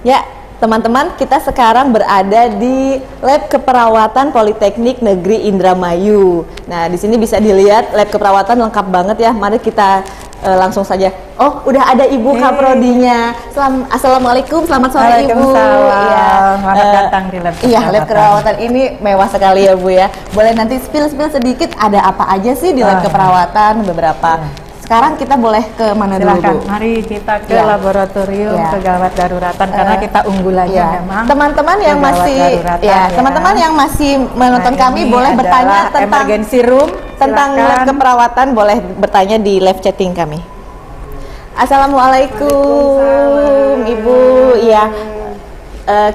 Ya, teman-teman, kita sekarang berada di Lab Keperawatan Politeknik Negeri Indramayu. Nah, di sini bisa dilihat lab keperawatan lengkap banget ya. Mari kita langsung saja. Oh, udah ada Ibu Kaprodinya. Assalamualaikum, selamat sore Ibu. Waalaikumsalam. Selamat datang di lab keperawatan. Iya, lab keperawatan ini mewah sekali ya Bu ya. Boleh nanti spill sedikit, ada apa aja sih di lab keperawatan beberapa. Sekarang kita boleh ke mana dulu, Bu? Mari kita ke laboratorium kegawat daruratan karena kita unggulannya memang. Teman-teman yang masih teman-teman yang masih menonton kami boleh bertanya tentang emergency room, tentang lab keperawatan, boleh bertanya di live chatting kami. Assalamualaikum Ibu. Iya.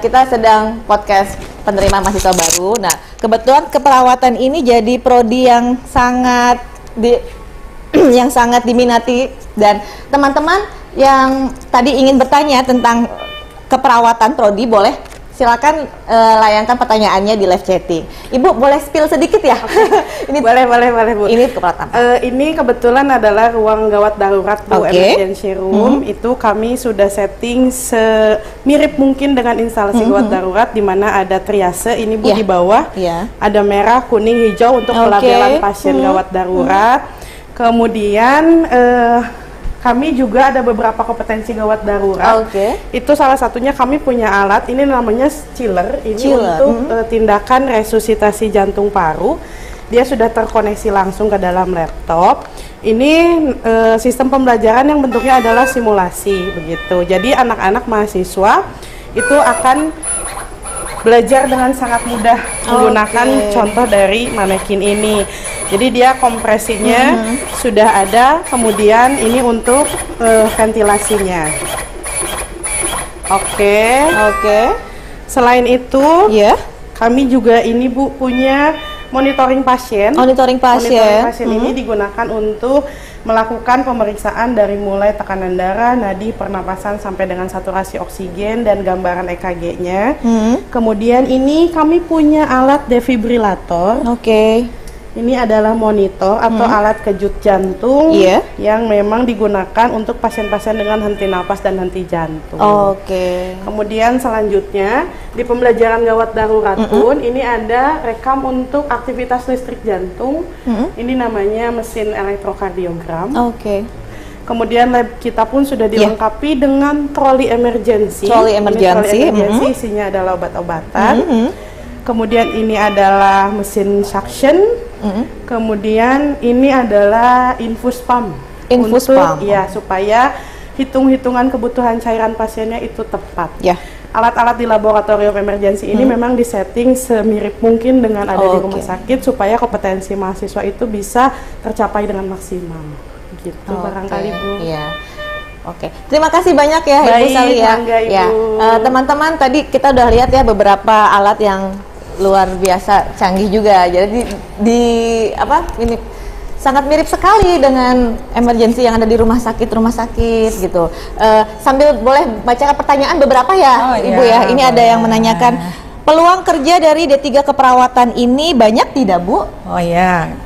Kita sedang podcast penerima mahasiswa baru. Nah, kebetulan keperawatan ini jadi prodi yang sangat diminati, dan teman-teman yang tadi ingin bertanya tentang keperawatan prodi boleh silakan layangkan pertanyaannya di live chatting. Ibu boleh spill sedikit ya? Ini boleh Bu. Ini keperawatan. Ini kebetulan adalah ruang gawat darurat Bu, emergency room. Itu kami sudah setting semirip mungkin dengan instalasi gawat darurat, di mana ada triase ini Bu di bawah. Ada merah, kuning, hijau untuk pelabelan pasien gawat darurat. Kemudian kami juga ada beberapa kompetensi gawat darurat. Itu salah satunya kami punya alat, ini namanya chiller. Ini untuk tindakan resusitasi jantung paru. Dia sudah terkoneksi langsung ke dalam laptop. Ini sistem pembelajaran yang bentuknya adalah simulasi begitu. Jadi anak-anak mahasiswa itu akan belajar dengan sangat mudah menggunakan contoh dari manekin ini. Jadi dia kompresinya sudah ada, kemudian ini untuk ventilasinya. Selain itu, kami juga ini Bu punya monitoring pasien. Monitoring pasien ini digunakan untuk melakukan pemeriksaan dari mulai tekanan darah, nadi, pernapasan sampai dengan saturasi oksigen dan gambaran EKG-nya. Kemudian ini kami punya alat defibrilator. Ini adalah monitor atau alat kejut jantung yang memang digunakan untuk pasien-pasien dengan henti napas dan henti jantung. Kemudian selanjutnya di pembelajaran gawat darurat pun ini ada rekam untuk aktivitas listrik jantung. Ini namanya mesin elektrokardiogram. Kemudian lab kita pun sudah dilengkapi dengan troli emergency. Troli emergency isinya adalah obat-obatan. Kemudian ini adalah mesin suction. Kemudian ini adalah infus pump. Supaya hitung-hitungan kebutuhan cairan pasiennya itu tepat. Alat-alat di laboratorium emergency ini memang disetting semirip mungkin dengan ada di rumah sakit supaya kompetensi mahasiswa itu bisa tercapai dengan maksimal. Gitu barangkali Bu. Terima kasih banyak ya Ibu Sali ya. Teman-teman tadi kita udah lihat ya beberapa alat yang luar biasa canggih juga. Jadi ini sangat mirip sekali dengan emergency yang ada di rumah sakit gitu. Sambil boleh baca pertanyaan beberapa ya Ibu ya. Ini ada yang menanyakan peluang kerja dari D3 keperawatan ini banyak tidak Bu?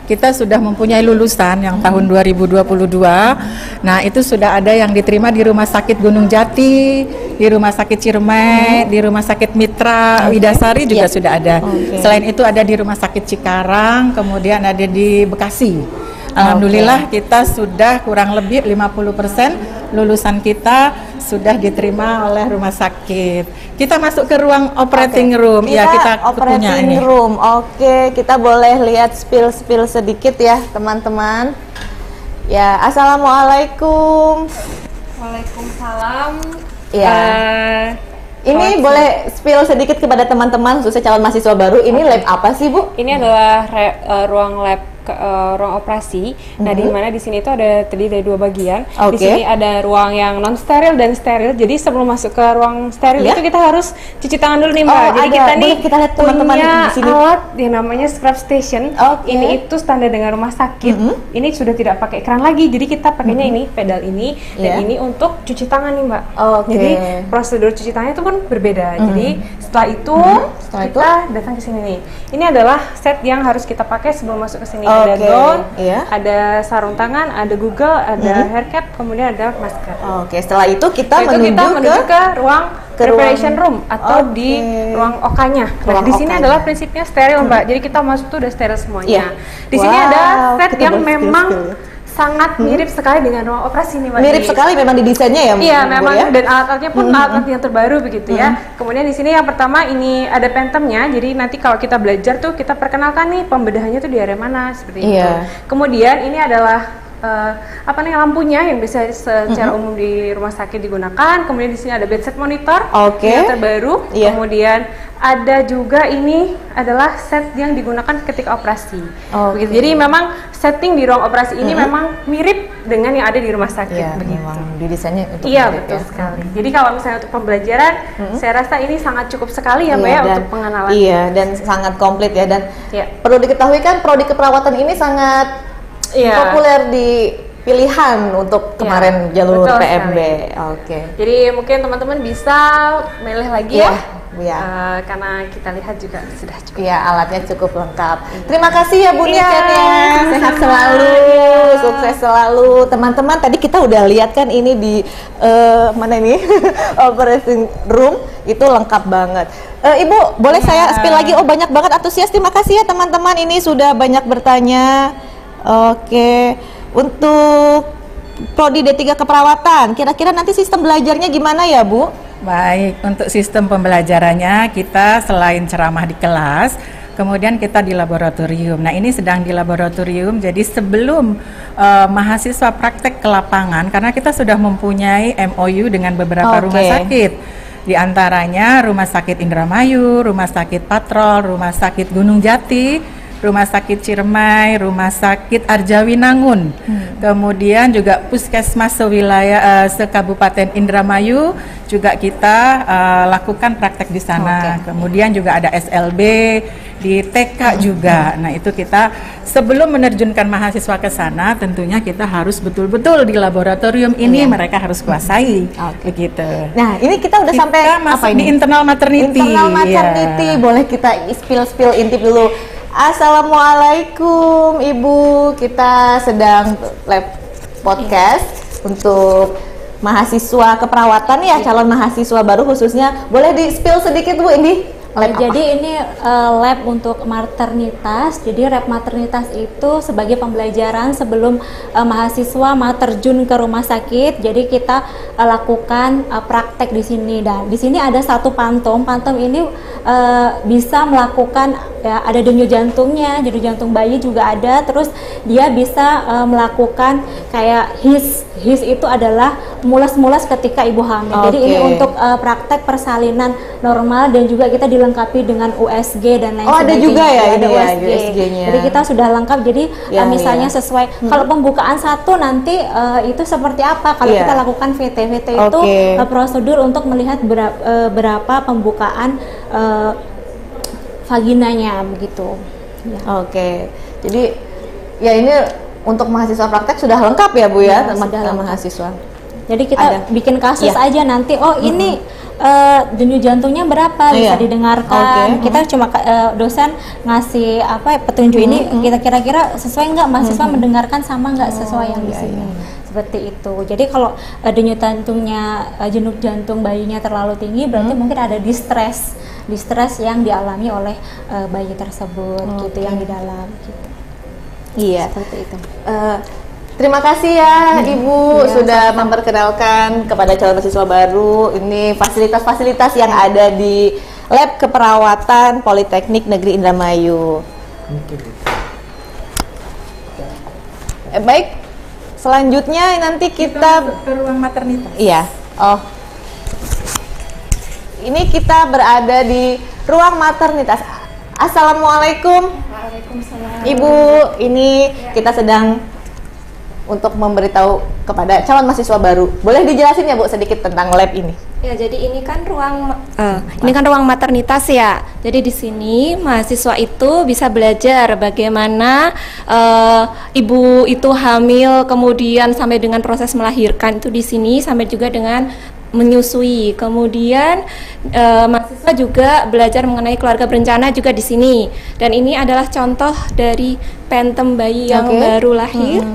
Kita sudah mempunyai lulusan yang tahun 2022. Nah, itu sudah ada yang diterima di Rumah Sakit Gunung Jati, di Rumah Sakit Ciremai, di Rumah Sakit Mitra Widasari juga sudah ada. Selain itu ada di Rumah Sakit Cikarang, kemudian ada di Bekasi. Alhamdulillah kita sudah kurang lebih 50% lulusan kita sudah diterima oleh rumah sakit. Kita masuk ke ruang operating room. Kita punya ini. Kita boleh lihat spill sedikit ya teman-teman. Assalamualaikum. Waalaikumsalam. Ini boleh spill sedikit kepada teman-teman khususnya calon mahasiswa baru. Ini lab apa sih Bu? Ini adalah ruang lab ruang operasi. Nah, di mana di sini itu ada terdiri dari 2 bagian. Di sini ada ruang yang non steril dan steril. Jadi sebelum masuk ke ruang steril itu kita harus cuci tangan dulu nih Mbak. Jadi kita nih punya alat yang namanya scrub station. Ini itu standar dengan rumah sakit. Ini sudah tidak pakai keran lagi. Jadi kita pakainya ini pedal ini dan ini untuk cuci tangan nih Mbak. Jadi prosedur cuci tangannya itu pun berbeda. Jadi setelah itu kita datang ke sini nih. Ini adalah set yang harus kita pakai sebelum masuk ke sini. Ada gown, ada sarung tangan, ada Google, ada hair cap, kemudian ada masker. Setelah itu kita menuju ke ruang preparation room atau di ruang OK-nya. Nah, di sini adalah prinsipnya steril, Mbak. Jadi kita masuk tuh udah steril semuanya. Di sini ada set yang memang sangat mirip sekali dengan ruang operasi nih, Mbak. Mirip sekali memang di desainnya ya, Mbak. Iya, memang ya? Dan alat-alatnya pun alat-alat yang terbaru begitu ya. Kemudian di sini yang pertama ini ada Phantomnya. Jadi nanti kalau kita belajar tuh kita perkenalkan nih pembedahannya tuh di area mana seperti itu. Kemudian ini adalah lampunya yang bisa secara umum di rumah sakit digunakan. Kemudian di sini ada bedside monitor yang terbaru. Kemudian ada juga ini adalah set yang digunakan ketika operasi. Begitu. Jadi memang setting di ruang operasi ini memang mirip dengan yang ada di rumah sakit. Begitu. Memang didesainnya untuk betul sekali. Jadi kalau misalnya untuk pembelajaran, saya rasa ini sangat cukup sekali ya, Mbak ya, untuk pengenalan. Iya, dan sangat komplit ya. Dan perlu diketahui kan prodi keperawatan ini sangat populer di pilihan untuk kemarin jalur PMB. Jadi mungkin teman-teman bisa milih lagi karena kita lihat juga sudah cukup. Iya, alatnya cukup lengkap. Terima kasih ya Bu Niken ya. Sehat selalu, sukses selalu. Teman-teman, tadi kita udah lihat kan ini di mana ini operating room itu lengkap banget. Ibu, boleh saya spill lagi? Oh, banyak banget antusias. Terima kasih ya teman-teman. Ini sudah banyak bertanya. Untuk prodi D3 keperawatan, kira-kira nanti sistem belajarnya gimana ya, Bu? Baik, untuk sistem pembelajarannya kita selain ceramah di kelas, kemudian kita di laboratorium. Nah, ini sedang di laboratorium, jadi sebelum mahasiswa praktek ke lapangan, karena kita sudah mempunyai MOU dengan beberapa rumah sakit. Di antaranya Rumah Sakit Indramayu, Rumah Sakit Patrol, Rumah Sakit Gunung Jati, Rumah Sakit Ciremai, Rumah Sakit Arjawinangun, kemudian juga Puskesmas sewilayah sekabupaten Indramayu juga kita lakukan praktek di sana. Kemudian juga ada SLB di TK juga. Nah, itu kita sebelum menerjunkan mahasiswa ke sana, tentunya kita harus betul-betul di laboratorium ini mereka harus kuasai. Begitu. Nah, ini kita udah sampai apa ini? Di internal maternity. Internal maternity. Boleh kita spill intip dulu. Assalamualaikum Ibu, kita sedang live podcast untuk mahasiswa keperawatan ya, calon mahasiswa baru khususnya. Boleh di spill sedikit Bu ini? Jadi ini lab untuk maternitas. Jadi lab maternitas itu sebagai pembelajaran sebelum mahasiswa mau terjun ke rumah sakit. Jadi kita lakukan praktek di sini. Dan di sini ada satu pantom. Pantom ini bisa melakukan ada denyut jantungnya, denyut jantung bayi juga ada. Terus dia bisa melakukan kayak his itu adalah mules-mules ketika ibu hamil. Jadi ini untuk praktek persalinan normal dan juga kita dilengkapi dengan USG dan lain sebagainya. Ada juga ya ada ini USG-nya. Jadi kita sudah lengkap. Jadi misalnya sesuai kalau pembukaan satu nanti itu seperti apa kalau kita lakukan VT itu prosedur untuk melihat berapa pembukaan vaginanya begitu. Jadi ya ini untuk mahasiswa praktek sudah lengkap ya Bu ya, mahasiswa. Jadi kita bikin kasus aja nanti. Ini denyut jantungnya berapa bisa didengarkan. Kita cuma dosen ngasih petunjuk ini kita kira-kira sesuai nggak mahasiswa mendengarkan sama nggak sesuai yang di sini. Seperti itu. Jadi kalau denyut jantung bayinya terlalu tinggi berarti mungkin ada distress yang dialami oleh bayi tersebut gitu yang di dalam gitu. Iya, seperti itu. Terima kasih ya Ibu sudah memperkenalkan kepada calon mahasiswa baru ini fasilitas-fasilitas yang ada di Lab Keperawatan Politeknik Negeri Indramayu. Baik, selanjutnya nanti kita ke ruang maternitas. Iya. Ini kita berada di ruang maternitas. Assalamualaikum. Waalaikumsalam. Ibu, ini kita sedang untuk memberitahu kepada calon mahasiswa baru. Boleh dijelasin ya Bu sedikit tentang lab ini? Ya, jadi ini kan ruang maternitas ya. Jadi di sini mahasiswa itu bisa belajar bagaimana ibu itu hamil, kemudian sampai dengan proses melahirkan itu di sini, sampai juga dengan menyusui. Kemudian mahasiswa juga belajar mengenai keluarga berencana juga di sini. Dan ini adalah contoh dari Phantom bayi yang baru lahir.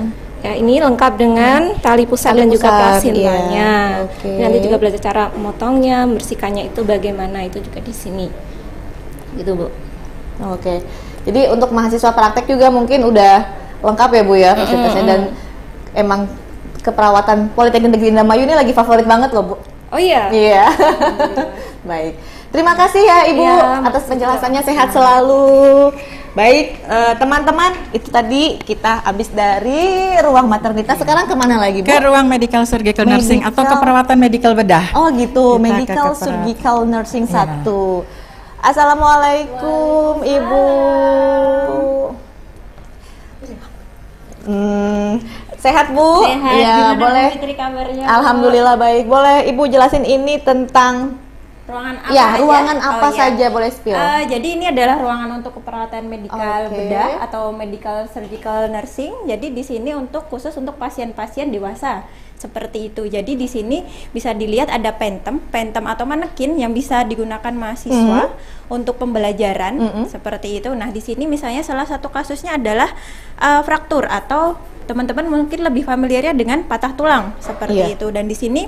Ya, ini lengkap dengan tali pusar dan juga plasintanya. Oke. Nanti juga belajar cara memotongnya, membersihkannya itu bagaimana, itu juga di sini. Gitu, Bu. Oke. Jadi untuk mahasiswa praktek juga mungkin udah lengkap ya Bu ya fasilitasnya, dan emang keperawatan Politeknik Negeri Indramayu ini lagi favorit banget loh Bu. Oh iya. Iya. Baik. Terima kasih ya Ibu atas penjelasannya, sehat selalu. Baik, teman-teman, itu tadi kita habis dari ruang maternitas. Sekarang kemana lagi, Bu? Ke ruang medical surgical nursing atau keperawatan medical bedah. Oh gitu, Kita medical surgical nursing 1. Assalamualaikum Ibu. Sehat Bu? Sehat. Ya, Gimana boleh. Bu Fitri kabarnya, Bu? Alhamdulillah baik. Boleh Ibu jelasin ini tentang Ruangan apa ya, aja? ruangan apa Oh, saja boleh spill? Jadi ini adalah ruangan untuk keperawatan medikal Oke. bedah atau medical surgical nursing. Jadi di sini khusus untuk pasien-pasien dewasa seperti itu. Jadi di sini bisa dilihat ada pentem atau manekin yang bisa digunakan mahasiswa untuk pembelajaran seperti itu. Nah, di sini misalnya salah satu kasusnya adalah fraktur, atau teman-teman mungkin lebih familiarnya dengan patah tulang seperti itu. Dan di sini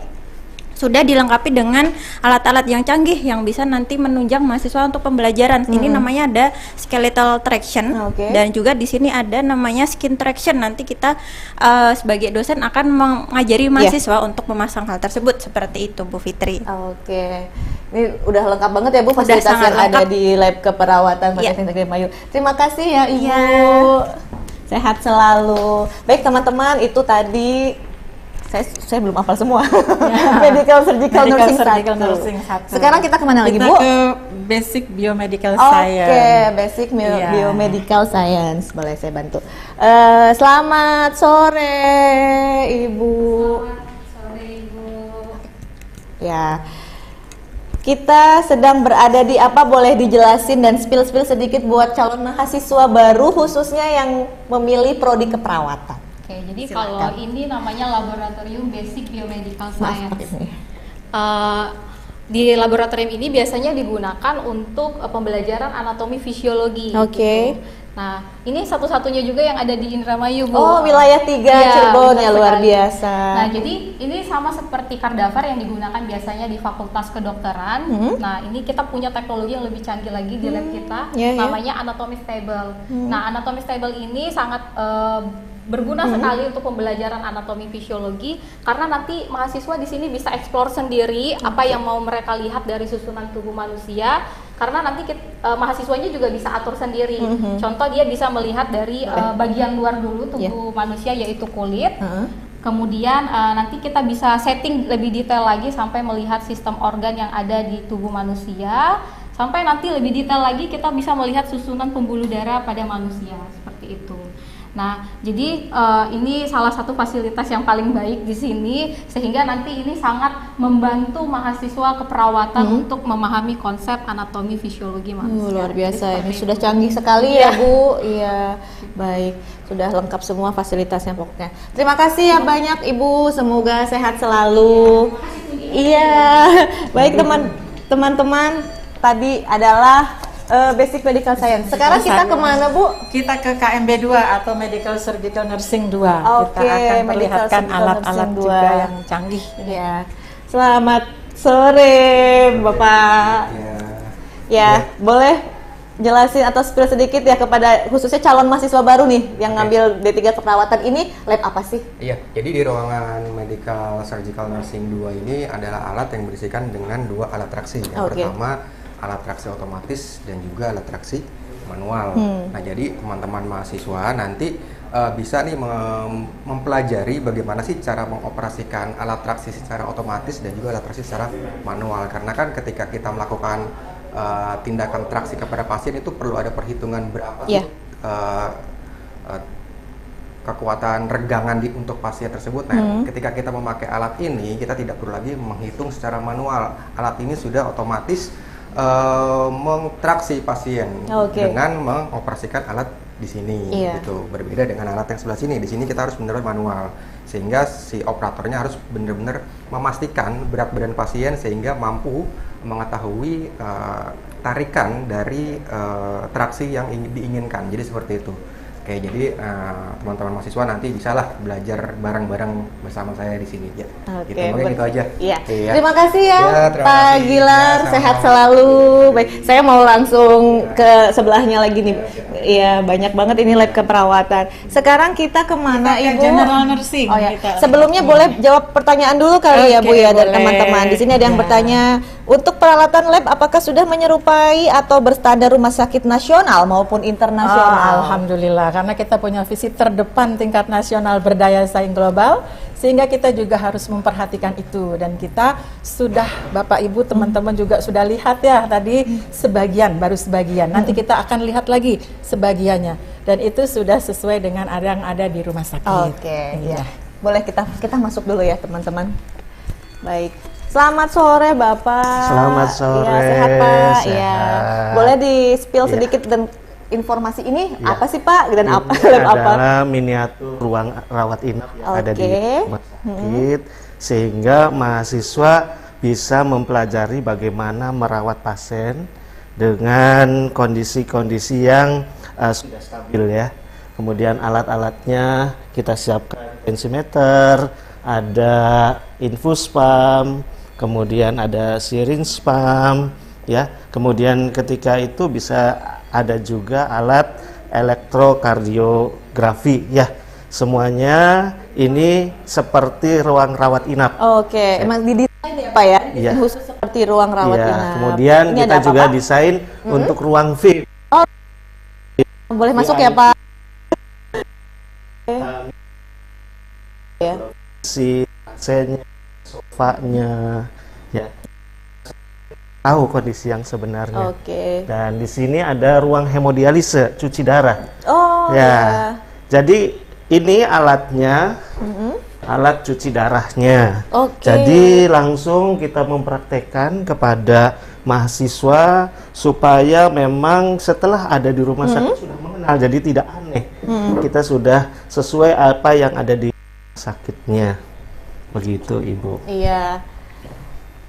sudah dilengkapi dengan alat-alat yang canggih yang bisa nanti menunjang mahasiswa untuk pembelajaran. Ini namanya ada skeletal traction, dan juga di sini ada namanya skin traction. Nanti kita sebagai dosen akan mengajari mahasiswa untuk memasang hal tersebut seperti itu, Bu Fitri. Oke. Ini udah lengkap banget ya Bu fasilitas yang ada di lab keperawatan Politeknik Negeri Indramayu. Terima kasih ya Ibu. Sehat selalu. Baik teman-teman, itu tadi saya belum hafal semua. Medical surgical nursing 1. Sekarang kita kemana lagi, Bu? Kita ke basic biomedical science. Oke, basic biomedical science. Boleh saya bantu. Selamat sore, Ibu. Selamat sore, Ibu. Ya. Kita sedang berada di apa, boleh dijelasin dan spill sedikit buat calon mahasiswa baru khususnya yang memilih prodi keperawatan. Oke, jadi kalau ini namanya Laboratorium Basic Biomedical Science. Di laboratorium ini biasanya digunakan untuk pembelajaran anatomi fisiologi. Oke. Nah, ini satu-satunya juga yang ada di Indramayu, Bu. Oh, wilayah 3 Cirebon ya, luar biasa. Nah, jadi ini sama seperti Kardavar yang digunakan biasanya di Fakultas Kedokteran. Nah, ini kita punya teknologi yang lebih canggih lagi di lab kita, namanya anatomy stable. Nah, anatomy stable ini sangat berguna sekali untuk pembelajaran anatomi fisiologi, karena nanti mahasiswa di sini bisa eksplor sendiri apa yang mau mereka lihat dari susunan tubuh manusia, karena nanti mahasiswanya juga bisa atur sendiri. Contoh, dia bisa melihat dari bagian luar dulu tubuh manusia, yaitu kulit. Kemudian nanti kita bisa setting lebih detail lagi sampai melihat sistem organ yang ada di tubuh manusia, sampai nanti lebih detail lagi kita bisa melihat susunan pembuluh darah pada manusia, seperti itu. Nah, jadi ini salah satu fasilitas yang paling baik di sini, sehingga nanti ini sangat membantu mahasiswa keperawatan untuk memahami konsep anatomi fisiologi manusia. Luar biasa, ini sudah canggih sekali ya Bu. Iya, baik, sudah lengkap semua fasilitasnya pokoknya. Terima kasih ya banyak Ibu, semoga sehat selalu. Iya, baik teman-teman, tadi adalah Basic Medical Science. Sekarang kita kemana Bu? Kita ke KMB 2 atau Medical Surgical Nursing 2. Oke, Kita akan perlihatkan Medical alat-alat Nursing juga 2 yang canggih. Ya. Selamat sore Bapak. Ya, boleh jelasin atau spill sedikit ya kepada khususnya calon mahasiswa baru nih yang ngambil D3 keperawatan ini, lab apa sih? Iya, jadi di ruangan Medical Surgical Nursing 2 ini adalah alat yang berisikan dengan 2 alat traksi. Yang pertama alat traksi otomatis dan juga alat traksi manual. Nah, jadi teman-teman mahasiswa nanti bisa nih mempelajari bagaimana sih cara mengoperasikan alat traksi secara otomatis dan juga alat traksi secara manual. Karena kan ketika kita melakukan tindakan traksi kepada pasien itu perlu ada perhitungan berapa sih kekuatan regangan untuk pasien tersebut. Nah, ketika kita memakai alat ini, kita tidak perlu lagi menghitung secara manual. Alat ini sudah otomatis mengtraksi pasien dengan mengoperasikan alat di sini, gitu. Berbeda dengan alat yang sebelah sini. Di sini kita harus benar-benar manual, sehingga si operatornya harus benar-benar memastikan berat badan pasien sehingga mampu mengetahui tarikan dari traksi yang diinginkan. Jadi seperti itu. Oke, jadi teman-teman mahasiswa nanti bisalah belajar bareng-bareng bersama saya di sini ya. Oke, gitu. Mungkin gitu aja. Iya. Iya. Terima kasih ya, terima Pak kasih. Gilar, Ya, sehat sama-sama. selalu. Baik, saya mau langsung ke sebelahnya lagi nih. Iya, banyak banget ini lab keperawatan. Sekarang kita kemana, Kita ke Ibu? general nursing. Oh ya. Kita- Sebelumnya boleh jawab pertanyaan dulu kali ya, Bu Oke, ya, dari boleh. teman-teman. Di sini ada yang Ya. bertanya, untuk peralatan lab apakah sudah menyerupai atau berstandar rumah sakit nasional maupun internasional? Alhamdulillah, karena kita punya visi terdepan tingkat nasional berdaya saing global, sehingga kita juga harus memperhatikan itu. Dan kita sudah, Bapak Ibu, teman-teman juga sudah lihat ya tadi sebagian, baru sebagian. Nanti kita akan lihat lagi sebagiannya. Dan itu sudah sesuai dengan yang ada di rumah sakit. Oke, Iya. ya. Boleh kita masuk dulu ya, teman-teman. Baik. Selamat sore, Bapak. Selamat sore. Ya, sehat, Pak. Sehat. Ya. Boleh di-spill Ya. sedikit dan informasi ini Ya. apa sih, Pak? Dan Ini apa lab apa? adalah miniatur ruang rawat inap yang ada di Oke. rumah sakit, sehingga mahasiswa bisa mempelajari bagaimana merawat pasien dengan kondisi-kondisi yang sudah stabil ya. Kemudian alat-alatnya kita siapkan tensimeter, ada infus pump, kemudian ada syringe pump, ya. Kemudian ketika itu bisa ada juga alat elektrokardiografi, ya. Semuanya ini seperti ruang rawat inap. Oke, emang didesain ya, Pak ya? Iya. Khusus seperti ruang rawat Iya, inap. kemudian Ini kita ada apa, juga Pak? desain untuk ruang VIP. Boleh masuk ya, Pak? Ya. Si pasiennya, sofanya, ya, tahu kondisi yang sebenarnya. Oke. Dan di sini ada ruang hemodialise, cuci darah. Oh, Ya, ya. jadi ini alatnya, alat cuci darahnya. Oke. Jadi langsung kita mempraktekkan kepada mahasiswa supaya memang setelah ada di rumah sakit sudah mengenal, jadi tidak aneh. Kita sudah sesuai apa yang ada di sakitnya. Begitu, Ibu. Iya.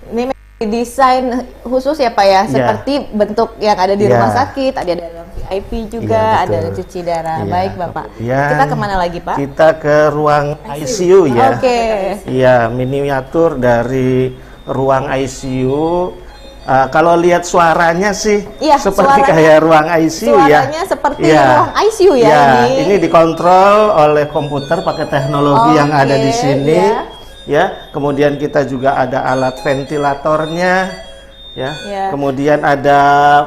Ini desain khusus ya, Pak ya, Iya. seperti bentuk yang ada di Iya. rumah sakit, ada dalam VIP juga, Iya, ada betul. cuci darah. Iya. Baik, Bapak. Kemudian Kita kemana lagi, Pak? Kita ke ruang ICU ya. Oke. Iya, miniatur dari ruang ICU. Kalau lihat suaranya sih Iya, seperti suaranya- kayak ruang ICU ya. Suaranya seperti Iya. ruang ICU ya, Iya, ini. ini dikontrol oleh komputer pakai teknologi yang ada di Oke, sini. iya. Ya, kemudian kita juga ada alat ventilatornya. Ya, Iya. kemudian ada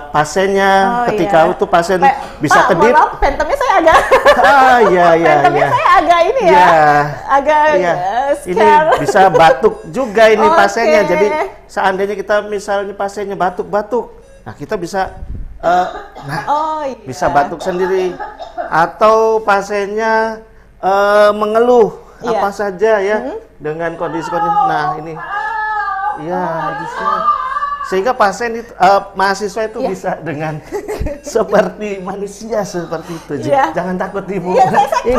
pasiennya. Oh, Ketika iya. itu pasien Pak, bisa Pak, kedip. mohon maaf, phantomnya saya agak Ah, iya, iya, phantomnya iya. saya agak ini ya. Iya. Agak Iya. Ini scare. bisa batuk juga ini Oke. pasiennya. Jadi seandainya kita misalnya pasiennya batuk-batuk, nah kita bisa Oh, iya. bisa batuk sendiri, atau pasiennya mengeluh Iya. apa saja ya dengan kondisi-kondisi. Nah ini, ya di sini. Sehingga pasien itu, mahasiswa itu Iya. bisa dengan seperti manusia seperti itu. Iya. Jangan takut, Ibu. Iya,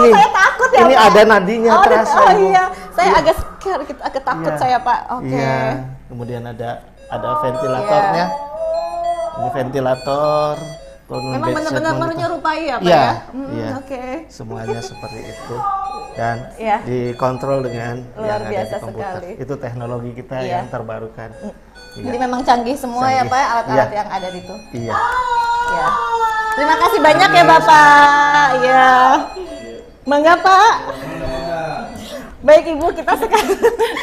saya takut ya, ini Pak. ada nadinya Oh, terasa, oh Ibu. iya, saya Iya. agak scare, agak takut Iya. saya, Pak. Oke. Iya. Kemudian ada ventilatornya. Ini ventilator. Memang bed benar-benar set monitor. menyerupai ya, Pak Iya, ya? iya. Oke. Semuanya seperti itu. Dan Iya. dikontrol dengan Luar yang ada biasa di komputer. sekali. Itu teknologi kita Iya. yang terbarukan. Jadi memang canggih semua ya, Canggih. Pak, alat-alat Iya. yang ada di itu. Iya. Ya. Terima kasih banyak ya, Bapak. Ya. Mangga, Pak. Baik, Ibu, kita sekarang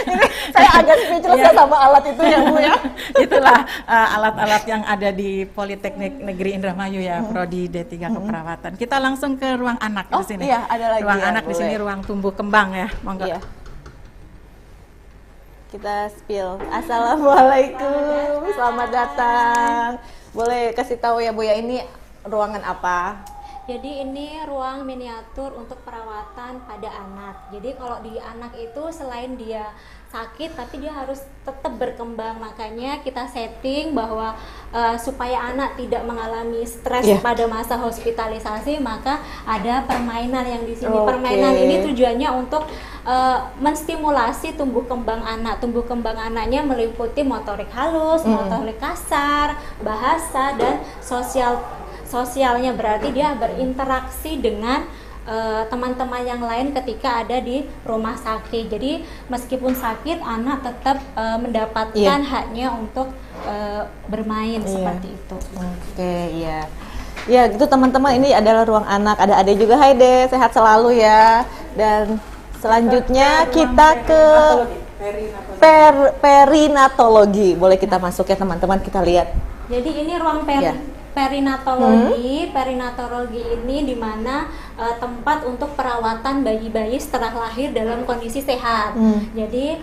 ini saya agak speechless ya sama alat itu ya, Bu ya. Itulah alat-alat yang ada di Politeknik Negeri Indramayu ya, Prodi D3 Keperawatan. Kita langsung ke ruang anak Oh, di sini. iya, ada lagi ruang ya, anak di boleh. sini ruang tumbuh kembang ya. Monggo. Iya. Kita spill. Assalamualaikum, selamat datang. Boleh kasih tahu ya, Bu ya, ini ruangan apa? Jadi ini ruang miniatur untuk perawatan pada anak. Jadi kalau di anak itu selain dia sakit tapi dia harus tetap berkembang. Makanya kita setting bahwa supaya anak tidak mengalami stres Yeah. pada masa hospitalisasi, maka ada permainan yang di sini. Oke. Permainan ini tujuannya untuk menstimulasi tumbuh kembang anak. Tumbuh kembang anaknya meliputi motorik halus, motorik kasar, bahasa, dan sosialnya, berarti dia berinteraksi dengan teman-teman yang lain ketika ada di rumah sakit. Jadi meskipun sakit, anak tetap mendapatkan haknya untuk bermain seperti itu. Oke, iya. Ya, gitu teman-teman, ini adalah ruang anak. Ada Ade juga. Hai De, sehat selalu ya. Dan selanjutnya kita ke perinatologi. Boleh kita masuk ya teman-teman, kita lihat. Jadi ini ruang perinatologi. Perinatologi ini di mana tempat untuk perawatan bayi-bayi setelah lahir dalam kondisi sehat. Jadi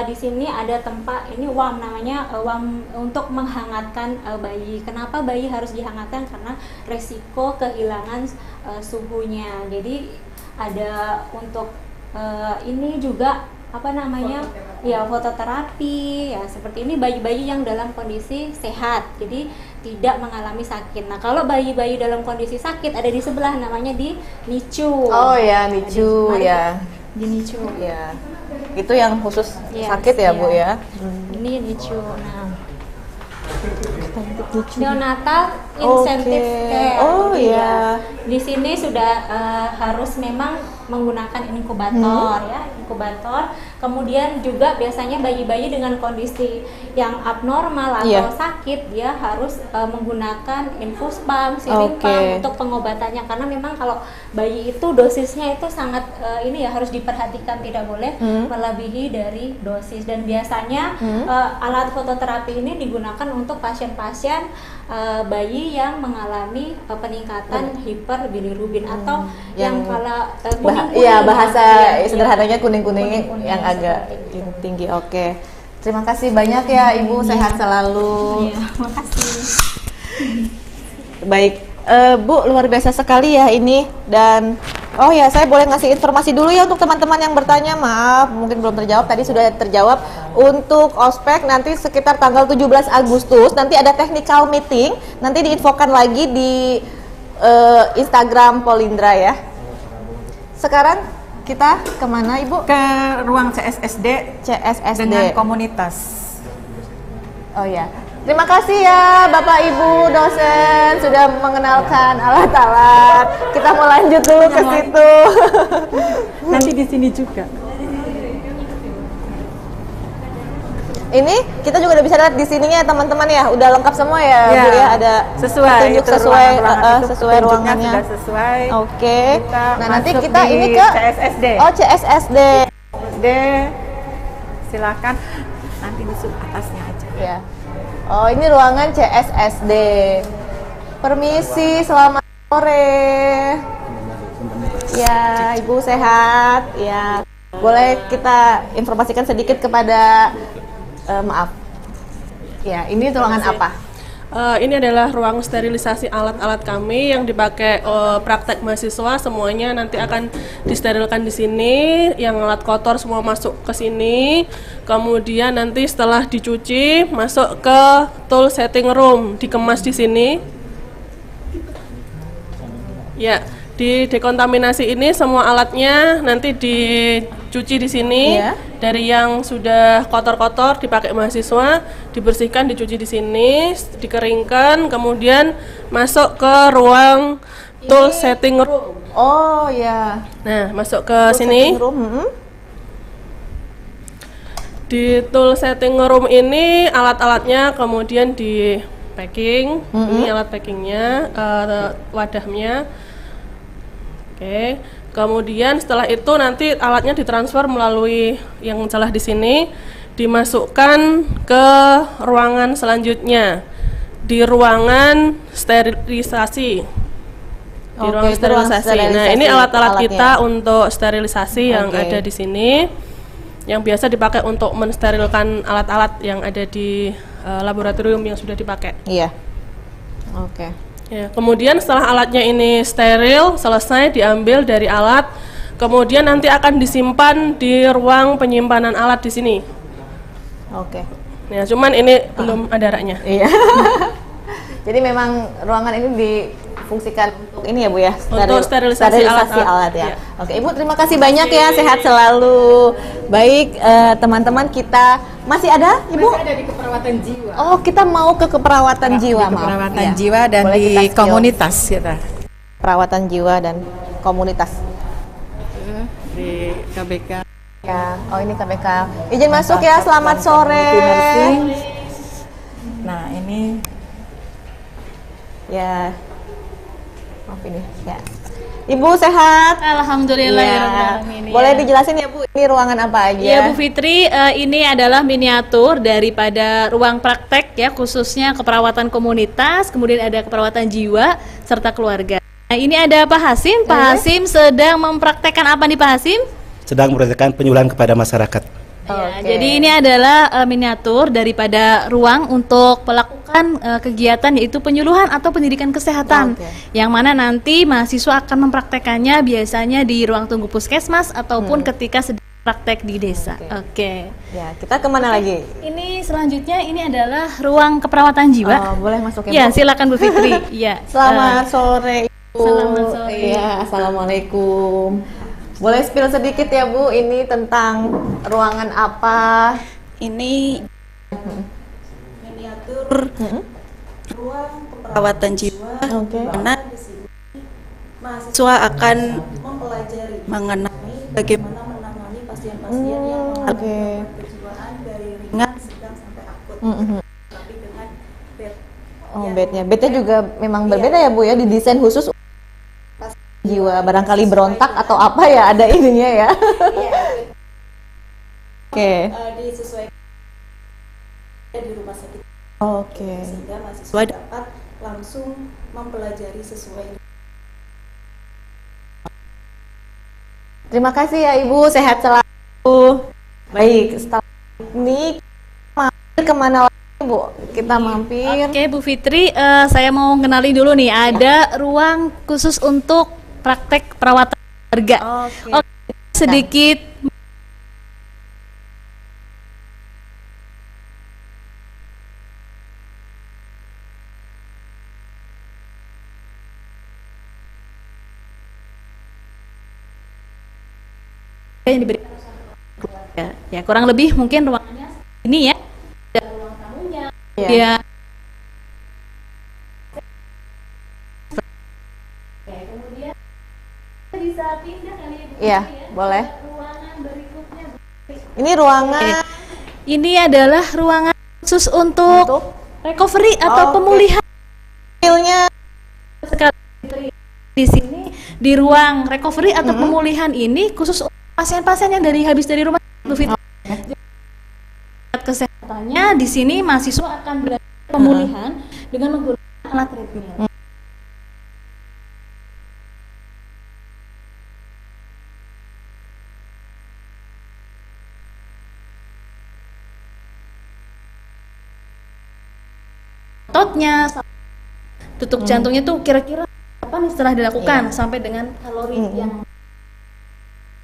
di sini ada tempat, ini WAM namanya, WAM untuk menghangatkan bayi. Kenapa bayi harus dihangatkan? Karena resiko kehilangan suhunya. Jadi ada untuk ini juga fototerapi ya, seperti ini bayi-bayi yang dalam kondisi sehat, jadi tidak mengalami sakit. Nah, kalau bayi-bayi dalam kondisi sakit ada di sebelah, namanya di NICU. Oh ya, NICU ya. Di NICU ya. Itu yang khusus sakit ya, Bu ya. Ini NICU. Nah, neonatal incentive care. Oh iya. Di sini sudah harus memang menggunakan inkubator ya, inkubator. Kemudian juga biasanya bayi-bayi dengan kondisi yang abnormal atau sakit, dia harus menggunakan infus pump, siring pump untuk pengobatannya, karena memang kalau bayi itu dosisnya itu sangat harus diperhatikan, tidak boleh melebihi dari dosis. Dan biasanya alat fototerapi ini digunakan untuk pasien-pasien bayi yang mengalami peningkatan hiperbilirubin atau yang kalau kuning-kuning. Iya, bahasa sederhananya kuning-kuning yang agak tinggi. Oke. Terima kasih banyak ya Ibu, sehat selalu. Iya, makasih. Baik, Bu, luar biasa sekali ya ini. Dan oh ya, saya boleh ngasih informasi dulu ya untuk teman-teman yang bertanya. Maaf, mungkin belum terjawab, tadi sudah terjawab. Untuk ospek nanti sekitar tanggal 17 Agustus nanti ada technical meeting, nanti diinfokan lagi di Instagram Polindra ya. Sekarang kita kemana Ibu? Ke ruang CSSD dengan komunitas. Oh ya, terima kasih ya Bapak Ibu dosen sudah mengenalkan alat-alat. Kita mau lanjut dulu ke situ. Nanti di sini juga. Ini kita juga udah bisa lihat di sininya teman-teman ya, udah lengkap semua ya, Bu ya, ada sesuai sesuai ruangannya. Sudah sesuai. Oke. Nah, nanti kita ini ke CSSD. Oh, CSSD. Silakan nanti di atasnya aja. Ya. Oh, ini ruangan CSSD. Permisi, selamat sore. Ya, Ibu sehat. Ya. Boleh kita informasikan sedikit kepada maaf. Ya, ini ruangan apa? Ini adalah ruang sterilisasi alat-alat kami yang dipakai praktek mahasiswa. Semuanya nanti akan disterilkan di sini. Yang alat kotor semua masuk ke sini. Kemudian nanti setelah dicuci masuk ke tool setting room, dikemas di sini. Ya, di dekontaminasi ini semua alatnya nanti dicuci di sini. Dari yang sudah kotor-kotor dipakai mahasiswa, dibersihkan, dicuci di sini, dikeringkan, kemudian masuk ke ruang tool setting room. Oh ya. Nah, masuk ke sini. Di tool setting room ini alat-alatnya kemudian di packing. Ini alat packingnya, wadahnya. Oke. Kemudian setelah itu nanti alatnya ditransfer melalui yang celah di sini, dimasukkan ke ruangan selanjutnya, di ruangan sterilisasi. Di ruang sterilisasi. Nah, ini alat-alat kita untuk sterilisasi yang ada di sini, yang biasa dipakai untuk mensterilkan alat-alat yang ada di laboratorium yang sudah dipakai. Iya. Oke. Ya, kemudian setelah alatnya ini steril, selesai diambil dari alat, kemudian nanti akan disimpan di ruang penyimpanan alat di sini. Oke. Ya, cuman ini belum ada raknya. Iya. Jadi memang ruangan ini difungsikan untuk ini ya Bu ya, untuk sterilisasi alat ya. Oke, Ibu terima kasih banyak ya, sehat selalu. Baik teman-teman, kita Masih ada, Ibu? Masih ada di keperawatan jiwa. Oh, kita mau ke keperawatan jiwa, di keperawatan maaf. jiwa dan Boleh di kita spill. komunitas kita. Perawatan jiwa dan komunitas. Di KBK. Ya, oh ini KBK. Izin masuk ya, selamat sore. Nah, ini ya. Maaf ini, ya. Ibu sehat? Alhamdulillah ya. Boleh dijelasin ya Bu, ini ruangan apa aja? Ya Bu Fitri, ini adalah miniatur daripada ruang praktek ya, khususnya keperawatan komunitas, kemudian ada keperawatan jiwa serta keluarga. Nah, ini ada Pak Hasim. Pak Hasim sedang mempraktekkan apa nih Pak Hasim? Sedang mempraktekkan penyuluhan kepada masyarakat. Ya, jadi ini adalah miniatur daripada ruang untuk melakukan kegiatan yaitu penyuluhan atau pendidikan kesehatan, yang mana nanti mahasiswa akan mempraktekannya biasanya di ruang tunggu puskesmas ataupun ketika sedang praktek di desa. Oke. Ya, kita kemana lagi? Ini selanjutnya ini adalah ruang keperawatan jiwa. Oh, boleh masuk ya? Silakan Bu Fitri. Ya. Selamat sore Ibu. Selamat sore. Iya, assalamualaikum. Boleh spill sedikit ya Bu, ini tentang ruangan apa? Ini miniatur ruang perawatan jiwa, mana di sini mahasiswa akan mempelajari mengenai bagaimana menangani pasien-pasien yang mengalami kejiwaan dari ringan, sedang sampai akut. Tapi dengan bed. Oh, bednya juga memang berbeda ya Bu ya, didesain khusus jiwa, barangkali berontak atau apa ya, ada ininya ya. Oke. Disesuaikan di rumah sakit. Oke. Sehingga mahasiswa dapat langsung mempelajari sesuai. Terima kasih ya Ibu, sehat selalu. Baik, setelah ini mampir kemana lagi Bu? Kita mampir. Oke Bu Fitri, saya mau kenali dulu nih, ada ruang khusus untuk praktek perawatan keluarga. Oke. Sedikit yang diberikan ya, kurang lebih mungkin ruangannya ini ya, ada ruang tamunya, ya. Bisa pindah kali ya Bu. Iya, boleh. Ruangan berikutnya. Ini ruangan. Ini adalah ruangan khusus untuk recovery atau pemulihan. Feelnya sekali di sini di ruang recovery atau pemulihan ini khusus pasien-pasien yang habis dari rumah sakit. Kesehatannya di sini mahasiswa akan belajar pemulihan dengan menggunakan alat treadmill. Ototnya, tutup jantungnya tuh kira-kira kapan setelah dilakukan sampai dengan kalori yang.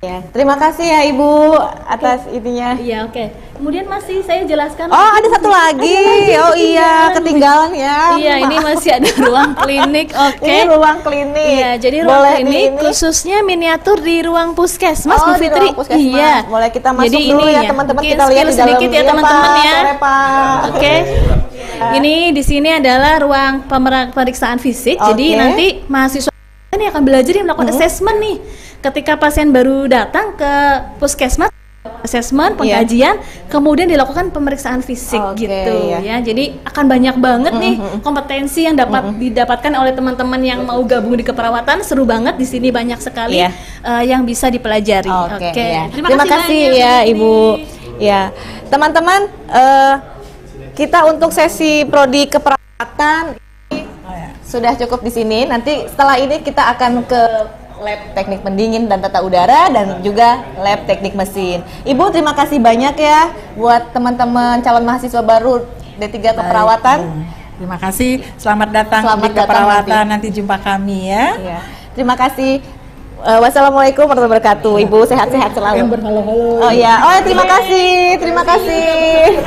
Ya, terima kasih ya Ibu atas ininya. Iya, oke. Kemudian masih saya jelaskan. Oh, ada satu lagi. Oh iya, ketinggalan ya. Iya, ini masih ada ruang klinik. Oke. Ini ruang klinik. Iya, jadi ruang klinik khususnya miniatur di ruang puskesmas Bu Fitri. Iya. Boleh kita masuk jadi dulu ini ya teman-teman, kita lihat di dalam. Sedikit ya teman-teman ya. Sore, Pak. Oke. Ini di sini adalah ruang pemeriksaan fisik. Jadi nanti mahasiswa ini akan belajar melakukan assessment nih. Ketika pasien baru datang ke puskesmas, assessment, pengkajian, kemudian dilakukan pemeriksaan fisik gitu ya. Jadi akan banyak banget nih kompetensi yang dapat didapatkan oleh teman-teman yang mau gabung di keperawatan. Seru banget di sini, banyak sekali yang bisa dipelajari. Oke. Terima kasih ya Ibu. Ya, teman-teman, kita untuk sesi prodi keperawatan sudah cukup di sini. Nanti setelah ini kita akan ke lab teknik pendingin dan tata udara dan juga lab teknik mesin. Ibu, terima kasih banyak ya buat teman-teman calon mahasiswa baru D3 keperawatan. Terima kasih. Selamat datang di keperawatan. Nanti jumpa kami ya. Terima kasih. Wassalamualaikum warahmatullahi wabarakatuh. Ibu sehat-sehat selalu. Yang berhalo-halo. Oh iya. Oh, terima kasih. Terima kasih.